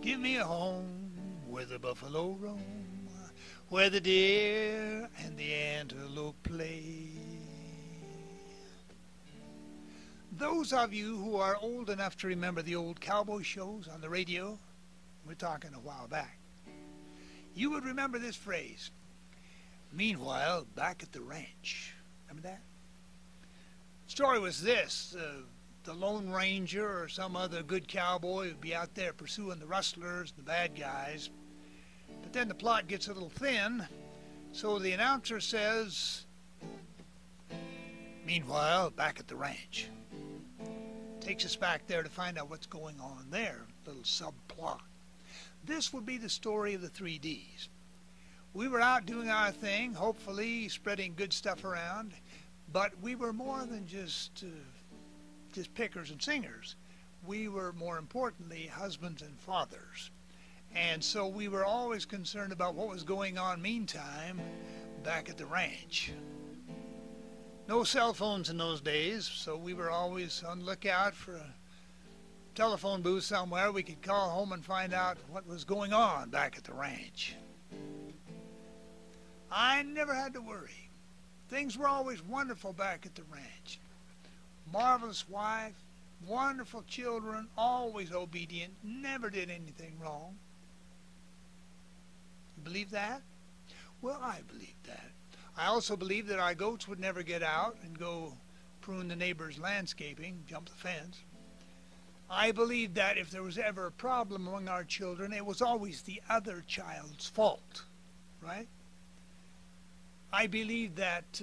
Give me a home where the buffalo roam, where the deer and the antelope play. Those of you who are old enough to remember the old cowboy shows on the radio, we're talking a while back, you would remember this phrase. Meanwhile, back at the ranch. Remember that? The story was this. The Lone Ranger or some other good cowboy would be out there pursuing the rustlers, the bad guys. But then the plot gets a little thin, so the announcer says, meanwhile, back at the ranch. Takes us back there to find out what's going on there, little subplot. This would be the story of the 3Ds. We were out doing our thing, hopefully spreading good stuff around, but we were more than just pickers and singers. We were, more importantly, husbands and fathers. And so we were always concerned about what was going on meantime back at the ranch. No cell phones in those days, so we were always on the lookout for a telephone booth somewhere we could call home and find out what was going on back at the ranch. I never had to worry. Things were always wonderful back at the ranch. Marvelous wife, wonderful children, always obedient, never did anything wrong. You believe that? Well, I believe that. I also believe that our goats would never get out and go prune the neighbor's landscaping, jump the fence. I believe that if there was ever a problem among our children, it was always the other child's fault, right? I believe that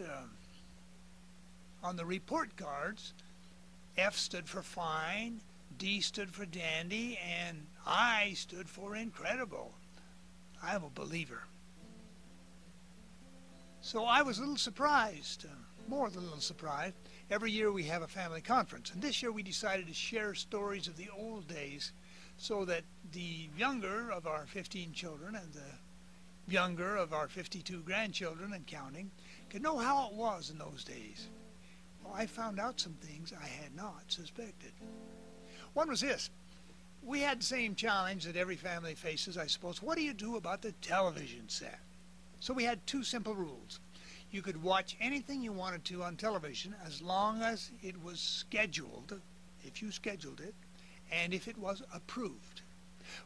on the report cards, F stood for fine, D stood for dandy, and I stood for incredible. I'm a believer. So I was a little surprised, more than a little surprised. Every year we have a family conference, and this year we decided to share stories of the old days so that the younger of our 15 children and the younger of our 52 grandchildren and counting could know how it was in those days. Well, I found out some things I had not suspected. One was this. We had the same challenge that every family faces, I suppose. What do you do about the television set? So we had two simple rules. You could watch anything you wanted to on television as long as it was scheduled, if you scheduled it, and if it was approved.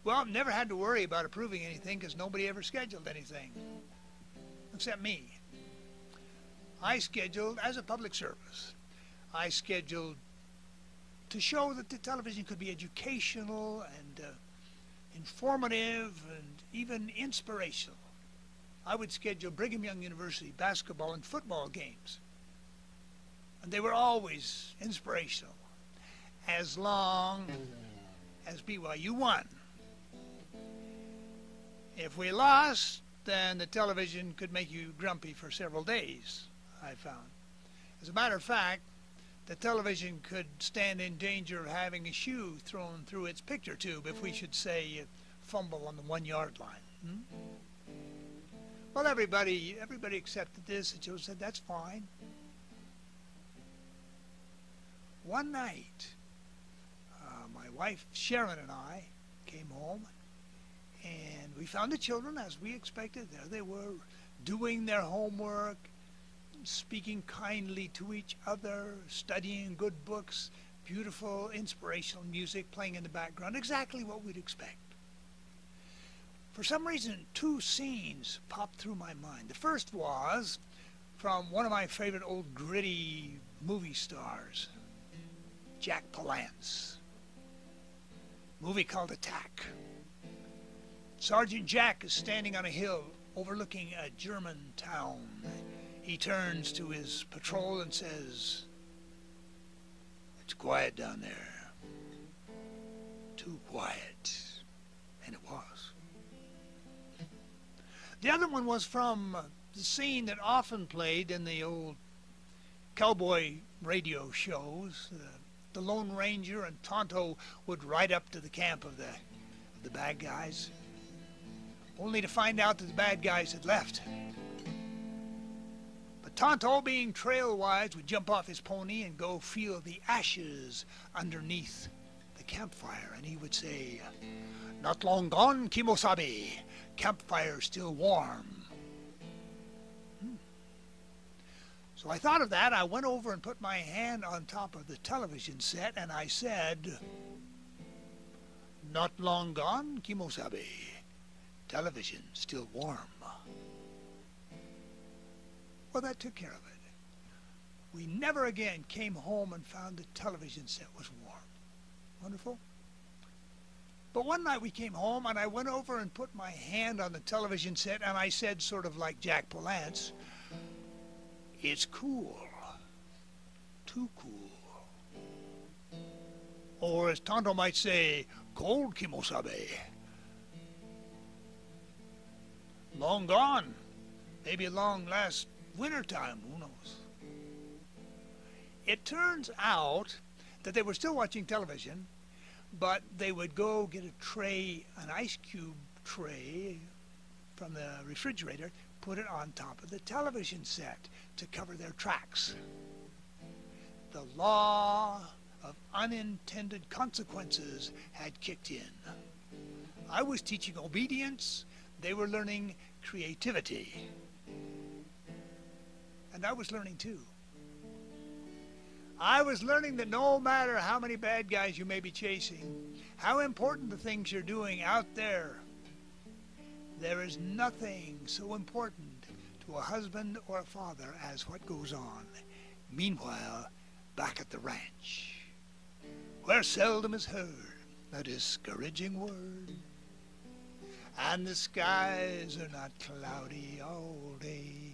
Well, I've never had to worry about approving anything because nobody ever scheduled anything, except me. I scheduled as a public service. I scheduled to show that the television could be educational and informative and even inspirational. I would schedule Brigham Young University basketball and football games. And they were always inspirational, as long as BYU won. If we lost, then the television could make you grumpy for several days, I found. As a matter of fact, the television could stand in danger of having a shoe thrown through its picture tube if we should say fumble on the 1-yard line. Well, everybody accepted this, and Joe said, that's fine. One night, my wife Sharon and I came home, and we found the children as we expected. There they were, doing their homework, speaking kindly to each other, studying good books, beautiful, inspirational music playing in the background, exactly what we'd expect. For some reason, two scenes popped through my mind. The first was from one of my favorite old gritty movie stars, Jack Palance. Movie called Attack. Sergeant Jack is standing on a hill overlooking a German town. He turns to his patrol and says, "It's quiet down there. Too quiet." And it was. The other one was from the scene that often played in the old cowboy radio shows. The Lone Ranger and Tonto would ride up to the camp of the bad guys, only to find out that the bad guys had left. But Tonto, being trail-wise, would jump off his pony and go feel the ashes underneath the campfire, and he would say, "Not long gone, Kimosabe. Campfire still warm." So I thought of that. I went over and put my hand on top of the television set, and I said, "Not long gone, Kimosabe. Television still warm." Well, that took care of it. We never again came home and found the television set was warm. Wonderful? But one night we came home, and I went over and put my hand on the television set, and I said, sort of like Jack Palance, "It's cool. Too cool." Or as Tonto might say, "Cold, Kimosabe. Long gone. Maybe long last winter time, who knows?" It turns out that they were still watching television, but they would go get a tray, an ice cube tray from the refrigerator, put it on top of the television set to cover their tracks. The law of unintended consequences had kicked in. I was teaching obedience, they were learning creativity. And I was learning too. I was learning that no matter how many bad guys you may be chasing, how important the things you're doing out there, there is nothing so important to a husband or a father as what goes on meanwhile back at the ranch, where seldom is heard a discouraging word, and the skies are not cloudy all day.